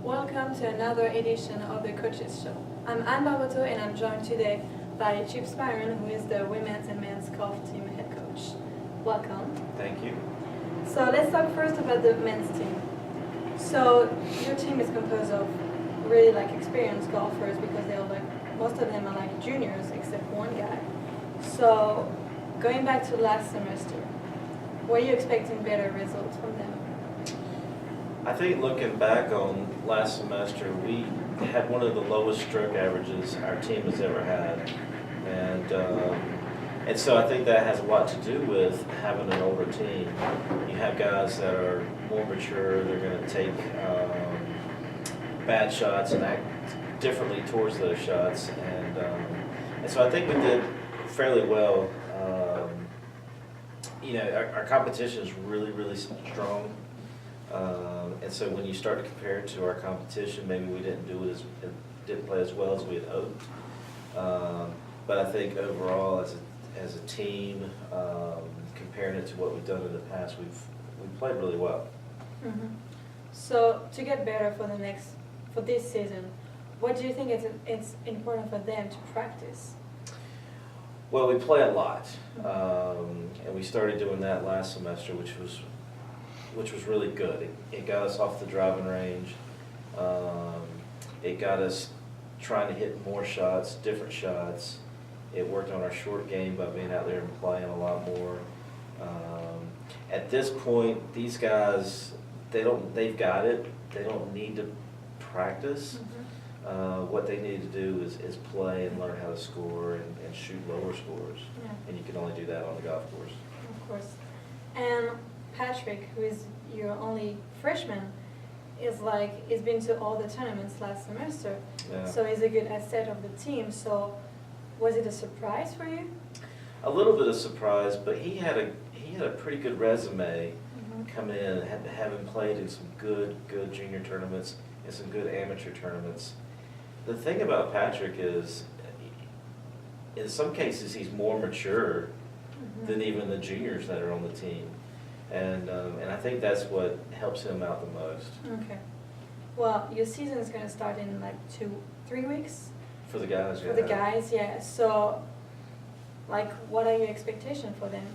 Welcome to another edition of the Coaches Show. I'm Barboteau and I'm joined today by Chief Spiron, who is the women's and men's golf team head coach. Welcome. Thank you. So let's talk first about the men's team. So your team is composed of really experienced golfers because most of them are juniors except one guy. So going back to last semester, were you expecting better results from them? I think looking back on last semester, we had one of the lowest stroke averages our team has ever had. And so I think that has a lot to do with having an older team. You have guys that are more mature, they're going to take bad shots and act differently towards those shots. And so I think we did fairly well. Our competition is really, really strong. And so when you start to compare it to our competition, maybe we didn't play as well as we had hoped. But I think overall, as a team, comparing it to what we've done in the past, we've played really well. Mm-hmm. So to get better for this season, what do you think it's important for them to practice? Well, we play a lot, and we started doing that last semester, which was really good. It got us off the driving range. It got us trying to hit more shots, different shots. It worked on our short game by being out there and playing a lot more. At this point, these guys, they've got it. They don't need to practice. Mm-hmm. What they need to do is play and learn how to score and shoot lower scores. Yeah. And you can only do that on the golf course. Of course. And Patrick, who is your only freshman, he's been to all the tournaments last semester. Yeah. So he's a good asset of the team. So was it a surprise for you? A little bit of surprise, but he had a pretty good resume coming in, having played in some good junior tournaments and some good amateur tournaments. The thing about Patrick is, in some cases, he's more mature than even the juniors that are on the team. And I think that's what helps him out the most. Okay. Well, your season is going to start in 2-3 weeks? For the guys, yeah. For the guys, yeah. So, what are your expectations for them?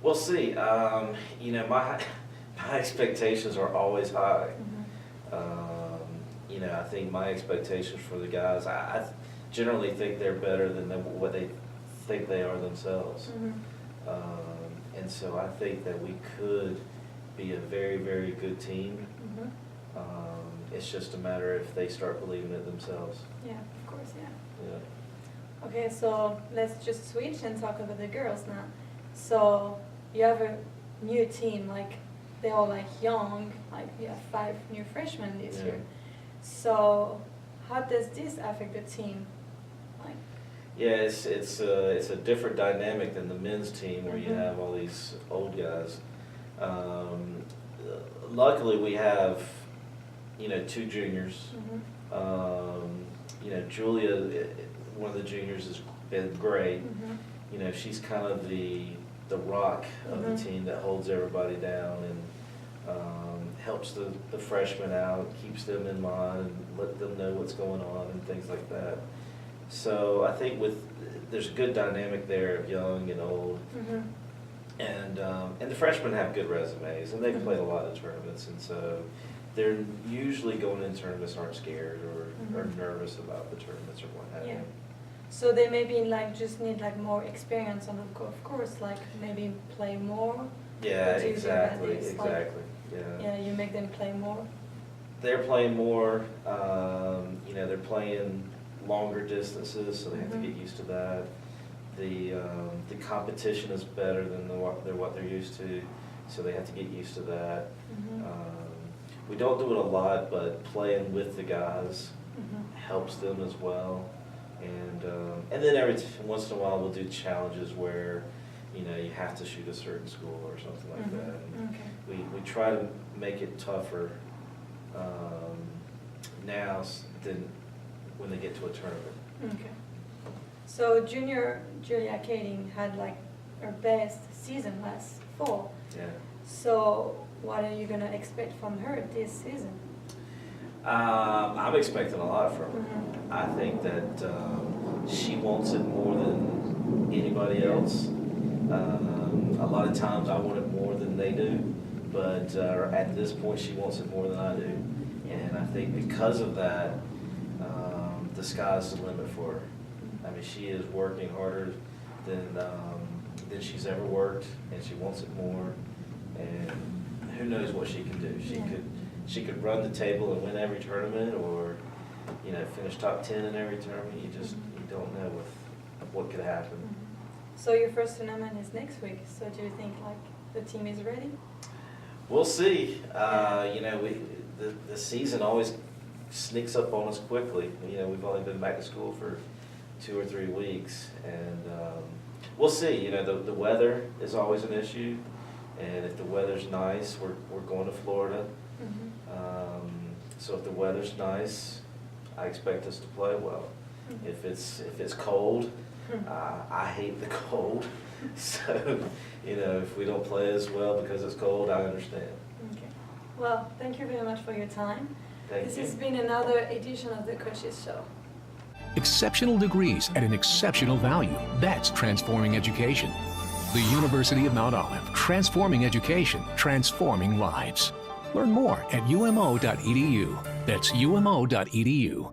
We'll see. My expectations are always high. I think my expectations for the guys, I generally think they're better than what they think they are themselves. And so I think that we could be a very, very good team. It's just a matter if they start believing it themselves. Yeah, of course, yeah. Yeah. Okay, so let's just switch and talk about the girls now. So you have a new team, they're all young, you have 5 new freshmen this year. So how does this affect the team? Yeah, it's a different dynamic than the men's team where you have all these old guys. Luckily, we have 2 juniors. Julia, one of the juniors, has been great. She's kind of the rock of the team that holds everybody down and helps the freshmen out, keeps them in mind, and let them know what's going on and things like that. So I think there's a good dynamic there of young and old, and the freshmen have good resumes, and they've played a lot of tournaments, and so they're usually going in tournaments aren't scared or nervous about the tournaments or what have you. Yeah. So they maybe just need more experience on the golf course, maybe play more. Yeah, What do you do about exactly, this? exactly. Yeah, you make them play more. They're playing more. They're playing longer distances, so they have to get used to that. The competition is better than what they're used to, so they have to get used to that. We don't do it a lot, but playing with the guys helps them as well. And then every once in a while we'll do challenges where you have to shoot a certain score or something like that. Okay. We try to make it tougher now than when they get to a tournament. Okay. So Julia Kading had her best season last fall. Yeah. So what are you going to expect from her this season? I'm expecting a lot from her. Mhm. I think that she wants it more than anybody else. A lot of times I want it more than they do, but at this point she wants it more than I do. And I think because of that, the sky's the limit for her. I mean, she is working harder than she's ever worked, and she wants it more. And who knows what she can do? She could run the table and win every tournament, or finish top 10 in every tournament. You don't know what could happen. So your first tournament is next week. So do you think the team is ready? We'll see. The season always sneaks up on us quickly. We've only been back to school for 2 or 3 weeks, and we'll see. The weather is always an issue, and if the weather's nice, we're going to Florida. So if the weather's nice, I expect us to play well. If it's cold, I hate the cold. So if we don't play as well because it's cold, I understand. Okay. Well, thank you very much for your time. Thank you. This has been another edition of the Coaches Show. Exceptional degrees at an exceptional value. That's transforming education. The University of Mount Olive, transforming education, transforming lives. Learn more at umo.edu. That's umo.edu.